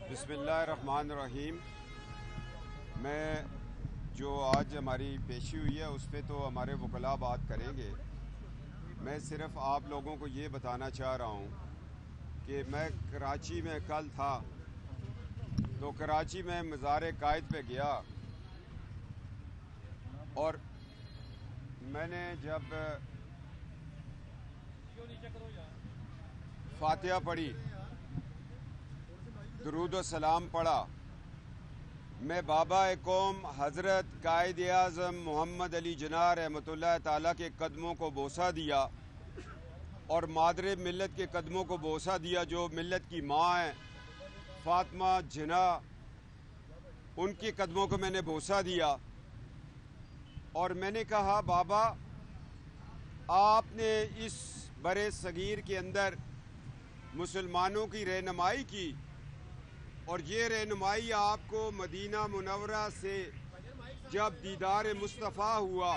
बिस्मिल्लाहिर्रहमानिर्रहीम। मैं जो आज हमारी पेशी हुई है उस पे तो हमारे वकला बात करेंगे। मैं सिर्फ आप लोगों को ये बताना चाह रहा हूँ कि मैं कराची में कल था, तो कराची में मज़ार कायद पे गया और मैंने जब फातिहा पढ़ी, दुरूद व सलाम पढ़ा, मैं बाबा कौम हज़रत कायद आज़म मोहम्मद अली जिन्ना रहमतुल्लाह ताला के कदमों को बोसा दिया और मादरे मिल्लत के कदमों को बोसा दिया, जो मिल्लत की माँ हैं फातिमा जिन्ना, उनके कदमों को मैंने बोसा दिया और मैंने कहा, बाबा आपने इस बरे सगीर के अंदर मुसलमानों की रहनुमाई की और ये रहनुमाई आपको मदीना मुनव्वरा से जब दीदार मुस्तफ़ा हुआ,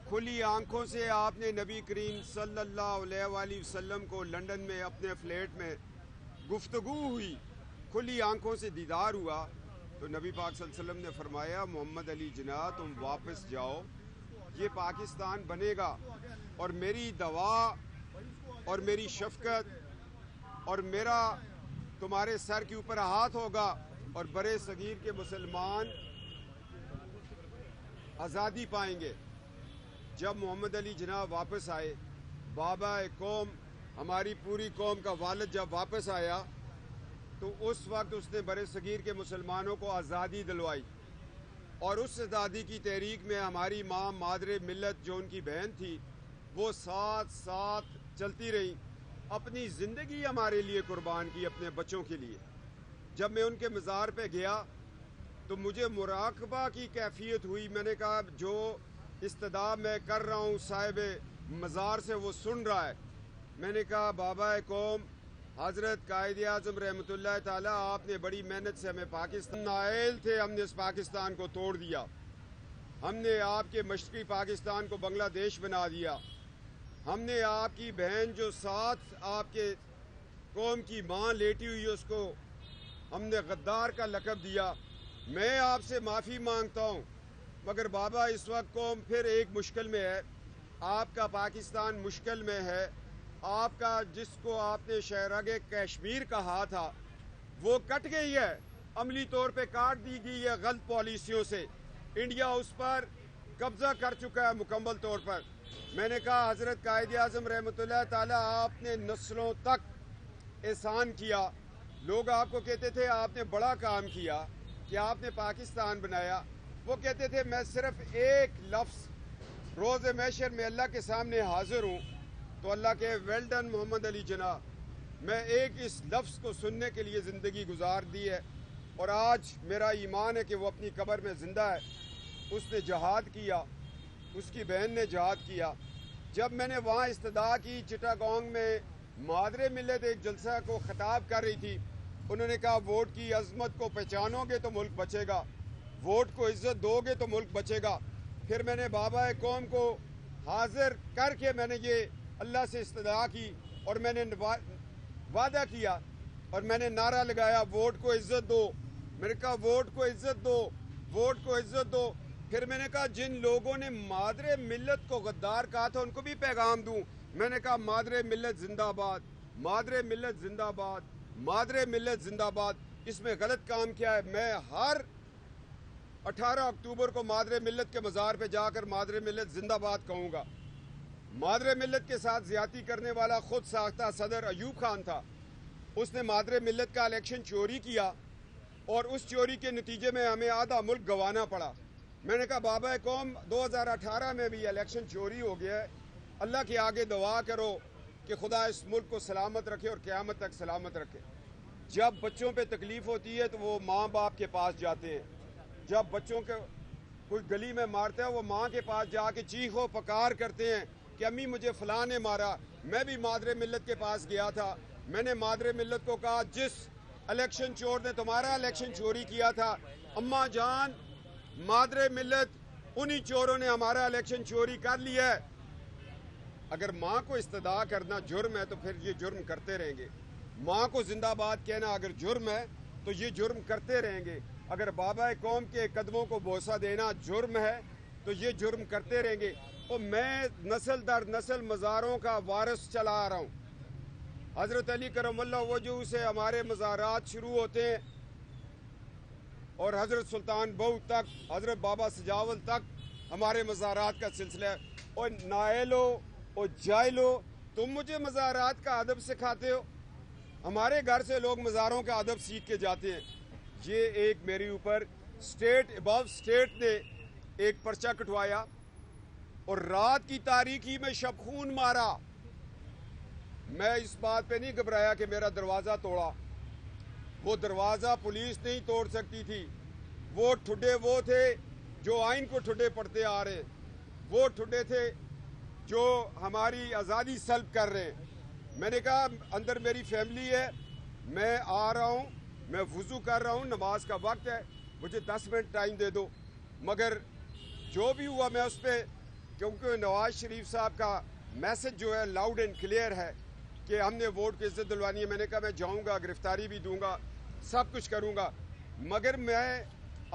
खुली आंखों से आपने नबी करीम सल्लल्लाहु अलैहि वसल्लम को लंदन में अपने फ्लैट में गुफ्तगू हुई, खुली आंखों से दीदार हुआ, तो नबी पाक सल्लल्लाहु अलैहि वसल्लम ने फरमाया, मोहम्मद अली जिन्ना तुम वापस जाओ, ये पाकिस्तान बनेगा और मेरी दवा और मेरी शफकत और मेरा तुम्हारे सर के ऊपर हाथ होगा और बड़े सगीर के मुसलमान आज़ादी पाएंगे। जब मोहम्मद अली जिन्ना वापस आए, बाबा कौम, हमारी पूरी कौम का वालिद जब वापस आया, तो उस वक्त उसने बड़े सगीर के मुसलमानों को आज़ादी दिलवाई और उस आज़ादी की तहरीक में हमारी माँ मादरे मिल्लत जो उनकी बहन थी, वो साथ साथ चलती रही, अपनी ज़िंदगी हमारे लिए कुर्बान की, अपने बच्चों के लिए। जब मैं उनके मज़ार पे गया तो मुझे मुराकबा की कैफियत हुई। मैंने कहा, जो इस्तदा मैं कर रहा हूँ साहिब मज़ार से वो सुन रहा है। मैंने कहा, बाबा कौम हज़रत कायद आज़म रहमतुल्लाह ताला, आपने बड़ी मेहनत से हमें पाकिस्तान नायल थे, हमने इस पाकिस्तान को तोड़ दिया, हमने आपके मशरक़ी पाकिस्तान को बांग्लादेश बना दिया, हमने आपकी बहन जो साथ आपके कौम की माँ लेटी हुई है उसको हमने गद्दार का लक़ब दिया। मैं आपसे माफ़ी मांगता हूँ, मगर बाबा इस वक्त कौम फिर एक मुश्किल में है, आपका पाकिस्तान मुश्किल में है, आपका जिसको आपने शहरागे कश्मीर कहा था वो कट गई है, अमली तौर पे काट दी गई है गलत पॉलिसियों से। इंडिया उस पर कब्जा कर चुका है मुकम्मल तौर पर। मैंने कहा, हज़रत कायद आज़म रहमतुल्लाह ताला, आपने नस्लों तक एहसान किया, लोग आपको कहते थे आपने बड़ा काम किया कि आपने पाकिस्तान बनाया। वो कहते थे मैं सिर्फ एक लफ्ज़ रोज़े महशर में अल्लाह के सामने हाजिर हूँ, तो अल्लाह के वेल डन मोहम्मद अली जिन्ना, मैं एक इस लफ्ज़ को सुनने के लिए ज़िंदगी गुजार दी है और आज मेरा ईमान है कि वो अपनी कब्र में ज़िंदा है। उसने जहाद किया, उसकी बहन ने जहाद किया। जब मैंने वहाँ इस्तदा की, चिटागोंग में मादरे मिल्लत एक जलसा को ख़िताब कर रही थी, उन्होंने कहा, वोट की अज़मत को पहचानोगे तो मुल्क बचेगा, वोट को इज़्ज़त दोगे तो मुल्क बचेगा। फिर मैंने बाबा कौम को हाजिर करके मैंने ये अल्लाह से इस्तदा की और मैंने वादा किया और मैंने नारा लगाया, वोट को इज़्ज़त दो। मैंने कहा, वोट को इज़्ज़त दो, वोट को इज़्ज़त दो। फिर मैंने कहा, जिन लोगों ने मादरे मिल्लत को गद्दार कहा था उनको भी पैगाम दूं। मैंने कहा, मादरे मिल्लत जिंदाबाद, मादरे मिल्लत जिंदाबाद, मादरे मिल्लत जिंदाबाद। इसमें गलत काम किया है। मैं हर 18 अक्टूबर को मादरे मिल्लत के मज़ार पे जाकर मादरे मिल्लत जिंदाबाद कहूँगा। मादरे मिल्लत के साथ ज्यादती करने वाला खुद साख्ता सदर अयूब खान था, उसने मादरे मिल्लत का इलेक्शन चोरी किया और उस चोरी के नतीजे में हमें आधा मुल्क गंवाना पड़ा। मैंने कहा, बाबा कौम 2018 में भी इलेक्शन चोरी हो गया है, अल्लाह के आगे दुआ करो कि खुदा इस मुल्क को सलामत रखे और क़यामत तक सलामत रखे। जब बच्चों पे तकलीफ़ होती है तो वो माँ बाप के पास जाते हैं, जब बच्चों के कोई गली में मारता है वो माँ के पास जाके चीखो पकार करते हैं कि अम्मी मुझे फ़लाँ ने मारा। मैं भी मादरे मिल्लत के पास गया था, मैंने मादरे मिल्लत को कहा, जिस इलेक्शन चोर ने तुम्हारा इलेक्शन चोरी किया था, अम्मा जान, मादरे मिल्लत उन्हीं चोरों ने हमारा इलेक्शन चोरी कर लिया है। अगर माँ को इस्तदा करना जुर्म है तो फिर ये जुर्म करते रहेंगे। माँ को जिंदाबाद कहना अगर जुर्म है تو یہ جرم کرتے رہیں گے. اگر بابا قوم کے قدموں کو بوسہ دینا جرم ہے تو یہ جرم کرتے رہیں گے. اور میں نسل در نسل مزاروں کا وارث چلا آ رہا ہوں. حضرت علی کرم اللہ وجہ سے ہمارے مزارات شروع ہوتے ہیں اور حضرت سلطان بہو تک، حضرت بابا سجاول تک ہمارے مزارات کا سلسلہ ہے. اور نائلو اور جائلو، تم مجھے مزارات کا ادب سکھاتے ہو؟ ہمارے گھر سے لوگ مزاروں کا ادب سیکھ کے جاتے ہیں. یہ ایک میرے اوپر اسٹیٹ ابو اسٹیٹ نے ایک پرچہ کٹوایا اور رات کی تاریکی میں شب خون مارا. میں اس بات پہ نہیں گھبرایا کہ میرا دروازہ توڑا. وہ دروازہ پولیس نہیں توڑ سکتی تھی. وہ ٹھڈے وہ تھے جو آئین کو ٹھڈے پڑھتے آ رہے ہیں. وہ ٹھڈے تھے جو ہماری آزادی سلب کر رہے ہیں. میں نے کہا اندر میری فیملی ہے، میں آ رہا ہوں، میں وضو کر رہا ہوں، نماز کا وقت ہے، مجھے 10 منٹ ٹائم دے دو. مگر جو بھی ہوا میں اس پہ، کیونکہ نواز شریف صاحب کا میسج جو ہے لاؤڈ اینڈ کلیئر ہے کہ ہم نے ووٹ کی عزت دلوانی ہے. میں نے کہا میں جاؤں گا، گرفتاری بھی دوں گا، سب کچھ کروں گا. مگر میں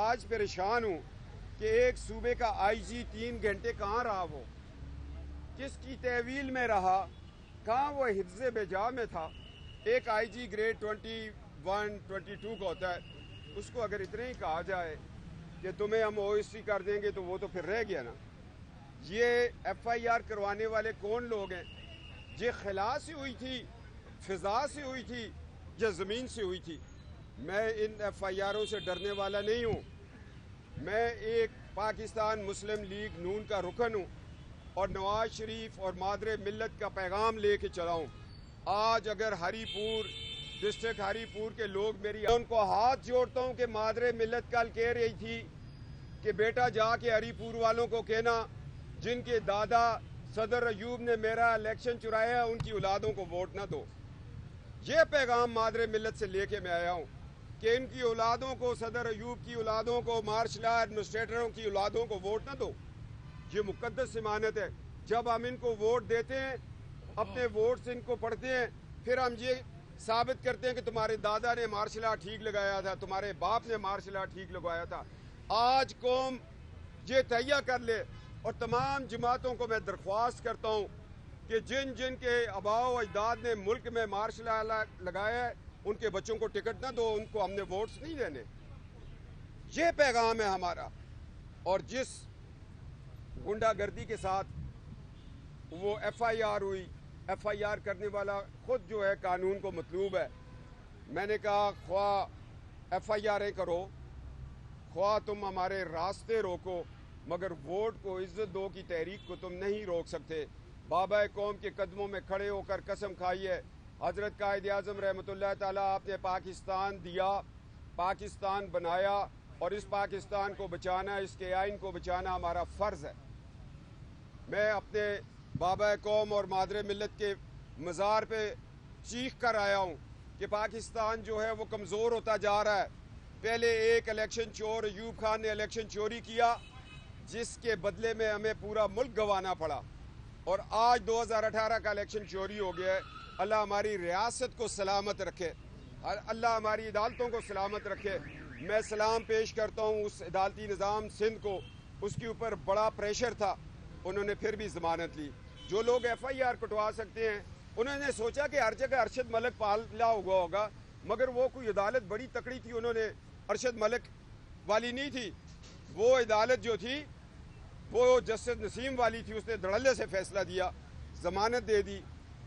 آج پریشان ہوں کہ ایک صوبے کا آئی جی 3 گھنٹے کہاں رہا، وہ کس کی تحویل میں رہا، کہاں وہ حفظ بجا میں تھا. ایک آئی جی گریڈ 21 22 کا ہوتا ہے، اس کو اگر اتنے ہی کہا جائے کہ تمہیں ہم او ایس سی کر دیں گے تو وہ تو پھر رہ گیا نا. یہ ایف آئی آر کروانے والے کون لوگ ہیں؟ یہ خلا سے ہوئی تھی، فضا سے ہوئی تھی، یا زمین سے ہوئی تھی؟ میں ان ایف آئی آروں سے ڈرنے والا نہیں ہوں. میں ایک پاکستان مسلم لیگ نون کا رکن ہوں اور نواز شریف اور مادر ملت کا پیغام لے کے چلا ہوں. آج اگر ہری پور ڈسٹرکٹ ہری پور کے لوگ میری ان کو ہاتھ جوڑتا ہوں کہ مادر ملت کل کہہ رہی تھی کہ بیٹا جا کے ہری پور والوں کو کہنا جن کے دادا صدر ایوب نے میرا الیکشن چرایا ان کی اولادوں کو ووٹ نہ دو. یہ پیغام مادر ملت سے لے کے میں آیا ہوں کہ ان کی اولادوں کو، صدر ایوب کی اولادوں کو، مارشل آرٹ ایڈمنسٹریٹروں کی اولادوں کو ووٹ نہ دو. یہ مقدس امانت ہے. جب ہم ان کو ووٹ دیتے ہیں، اپنے ووٹ سے ان کو پڑھتے ہیں، پھر ہم یہ ثابت کرتے ہیں کہ تمہارے دادا نے مارشل آرٹ ٹھیک لگایا تھا، تمہارے باپ نے مارشل آرٹ ٹھیک لگایا تھا. آج قوم یہ تہیہ کر لے. اور تمام جماعتوں کو میں درخواست کرتا ہوں کہ جن جن کے آباء و اجداد نے ملک میں مارشل آرٹ لگایا ہے ان کے بچوں کو ٹکٹ نہ دو، ان کو ہم نے ووٹس نہیں دینے. یہ پیغام ہے ہمارا. اور جس گنڈا گردی کے ساتھ وہ ایف آئی آر ہوئی، ایف آئی آر کرنے والا خود جو ہے قانون کو مطلوب ہے. میں نے کہا خواہ ایف آئی آریں کرو، خواہ تم ہمارے راستے روکو، مگر ووٹ کو عزت دو کی تحریک کو تم نہیں روک سکتے. بابا قوم کے قدموں میں کھڑے ہو کر قسم کھائی ہے. حضرت قائد اعظم رحمۃ اللہ تعالیٰ، آپ نے پاکستان دیا، پاکستان بنایا، اور اس پاکستان کو بچانا، اس کے آئین کو بچانا ہمارا فرض ہے. میں اپنے بابا قوم اور مادر ملت کے مزار پہ چیخ کر آیا ہوں کہ پاکستان جو ہے وہ کمزور ہوتا جا رہا ہے. پہلے ایک الیکشن چور ایوب خان نے الیکشن چوری کیا جس کے بدلے میں ہمیں پورا ملک گنوانا پڑا، اور آج 2018 کا الیکشن چوری ہو گیا ہے. اللہ ہماری ریاست کو سلامت رکھے، اللہ ہماری عدالتوں کو سلامت رکھے. میں سلام پیش کرتا ہوں اس عدالتی نظام سندھ کو. اس کے اوپر بڑا پریشر تھا، انہوں نے پھر بھی ضمانت لی. جو لوگ ایف آئی آر کٹوا سکتے ہیں، انہوں نے سوچا کہ ہر جگہ ارشد ملک پالا ہوگا، مگر وہ کوئی عدالت بڑی تکڑی تھی، انہوں نے ارشد ملک والی نہیں تھی. وہ عدالت جو تھی وہ جسٹس نسیم والی تھی. اس نے دھڑلے سے فیصلہ دیا، ضمانت دے دی.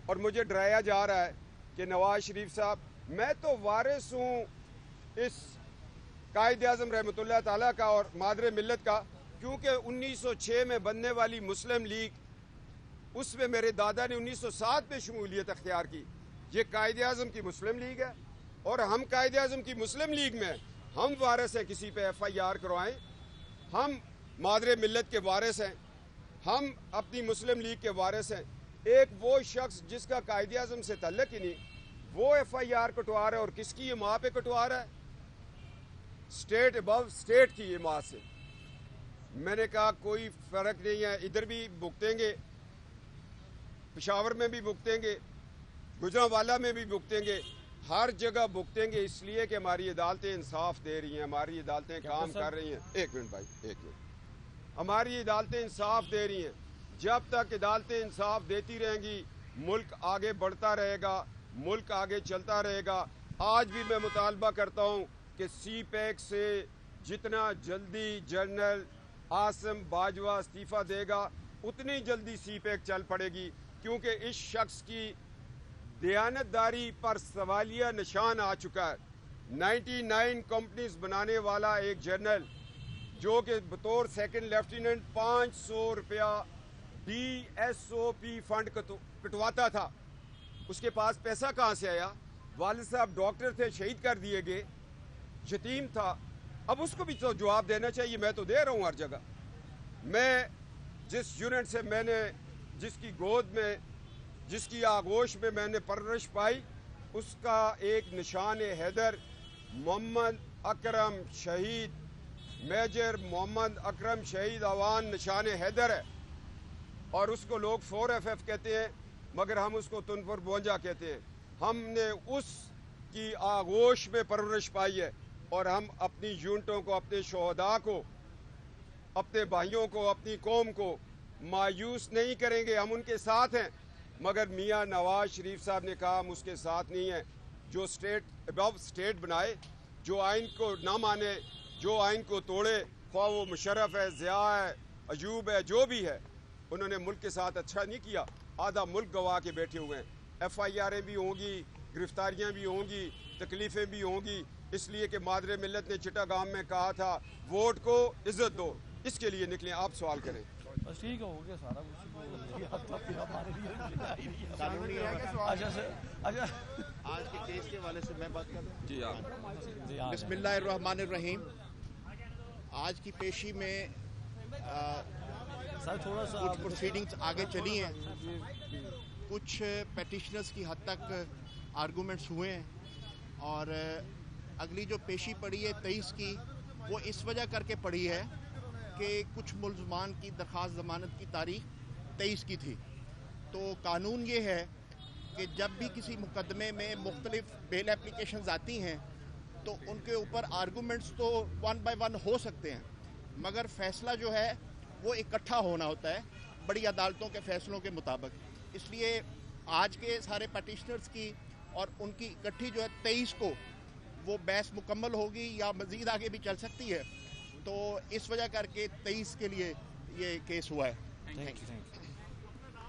اور مجھے ڈرایا جا رہا ہے کہ نواز شریف صاحب، میں تو وارث ہوں اس قائد اعظم رحمۃ اللہ تعالیٰ کا اور مادر ملت کا، کیونکہ 1906 میں بننے والی مسلم لیگ، اس میں میرے دادا نے 1907 میں شمولیت اختیار کی. یہ قائد اعظم کی مسلم لیگ ہے، اور ہم قائد اعظم کی مسلم لیگ میں ہم وارث ہیں. کسی پہ ایف آئی آر کروائیں، ہم مادر ملت کے وارث ہیں، ہم اپنی مسلم لیگ کے وارث ہیں. ایک وہ شخص جس کا قائد اعظم سے تعلق ہی نہیں، وہ ایف آئی آر کٹوا رہا ہے، اور کس کی یہ ماں پہ کٹوا رہا ہے؟ اسٹیٹ ابو اسٹیٹ کی یہ ماں سے. میں نے کہا کوئی فرق نہیں ہے، ادھر بھی بھگتیں گے، پشاور میں بھی بھگتیں گے، گجرانوالہ میں بھی بھگتیں گے. हर जगह भुगतेंगे, इसलिए कि हमारी अदालतें इंसाफ दे रही हैं, हमारी अदालतें काम कर रही हैं। एक मिनट भाई, एक मिनट। हमारी अदालतें इंसाफ दे रही हैं। जब तक अदालतें इंसाफ देती रहेंगी, मुल्क आगे बढ़ता रहेगा, मुल्क आगे चलता रहेगा। आज भी मैं मुतालबा करता हूँ कि सी पैक से जितना जल्दी जनरल आसिम बाजवा इस्तीफ़ा देगा, उतनी जल्दी सी पैक चल पड़ेगी, क्योंकि इस शख्स की दयानतदारी पर सवालिया निशान आ चुका है। 99 कंपनीज बनाने वाला एक जनरल जो कि बतौर सेकंड लेफ्टिनेंट 500 रुपया DSOP फंड कटवाता था, उसके पास पैसा कहाँ से आया? वालिद साहब डॉक्टर थे, शहीद कर दिए गए, यतीम था। अब उसको भी तो जवाब देना चाहिए। मैं तो दे रहा हूँ हर जगह। मैं जिस यूनिट से मैंने, जिसकी गोद में, जिसकी आगोश में मैंने परवरिश पाई, उसका एक निशान हैदर मोहम्मद अकरम शहीद, मेजर मोहम्मद अकरम शहीद अवान निशान हैदर है। और उसको लोग 4FF कहते हैं, मगर हम उसको तुनपुर बोंजा कहते हैं। हमने उसकी आगोश में परवरिश पाई है, और हम अपनी यूनिटों को, अपने शोहदा को, अपने भाइयों को, अपनी कौम को मायूस नहीं करेंगे। हम उनके साथ हैं। मगर मियाँ नवाज शरीफ साहब ने कहा हम उसके साथ नहीं हैं। जो स्टेट अबव स्टेट बनाए, जो आइन को ना माने, जो आइन को तोड़े, ख्वाह वो मुशर्रफ है, ज़िया है, अयूब है, जो भी है, उन्होंने मुल्क के साथ अच्छा नहीं किया। आधा मुल्क गवा के बैठे हुए हैं। FIR'ें भी होंगी, गिरफ्तारियाँ भी होंगी, तकलीफ़ें भी होंगी, इसलिए कि मादरे मिल्लत ने चिटागांव में कहा था वोट को इज्जत दो। इसके लिए निकले। आप सवाल करें। बस ठीक हो गया सारा कुछ। अच्छा आज के केस के वाले से मैं बात कर रहा हूँ। जी आप। बिस्मिल्लाहिर्रहमानिर्रहीम। आज की पेशी में सर थोड़ा सा कुछ प्रोसीडिंग्स आगे चली हैं, कुछ पेटिशनर्स की हद तक आर्गूमेंट्स हुए हैं, और अगली जो पेशी पड़ी है 23 की, वो इस वजह करके पड़ी है कि कुछ मुल्ज़मान की दरख्वास्त ज़मानत की तारीख 23 की थी। तो कानून ये है कि जब भी किसी मुकदमे में मुख्तलिफ बेल एप्लीकेशंस आती हैं तो उनके ऊपर आर्गूमेंट्स तो 1 बाय 1 हो सकते हैं, मगर फ़ैसला जो है वो इकट्ठा होना होता है बड़ी अदालतों के फ़ैसलों के मुताबिक। इसलिए आज के सारे पेटिशनर्स की और उनकी इकट्ठी जो है 23 को वो बहस मुकम्मल होगी या मज़ीद आगे भी चल सकती है। तो इस वजह करके 23 के लिए ये केस हुआ है। Thank you.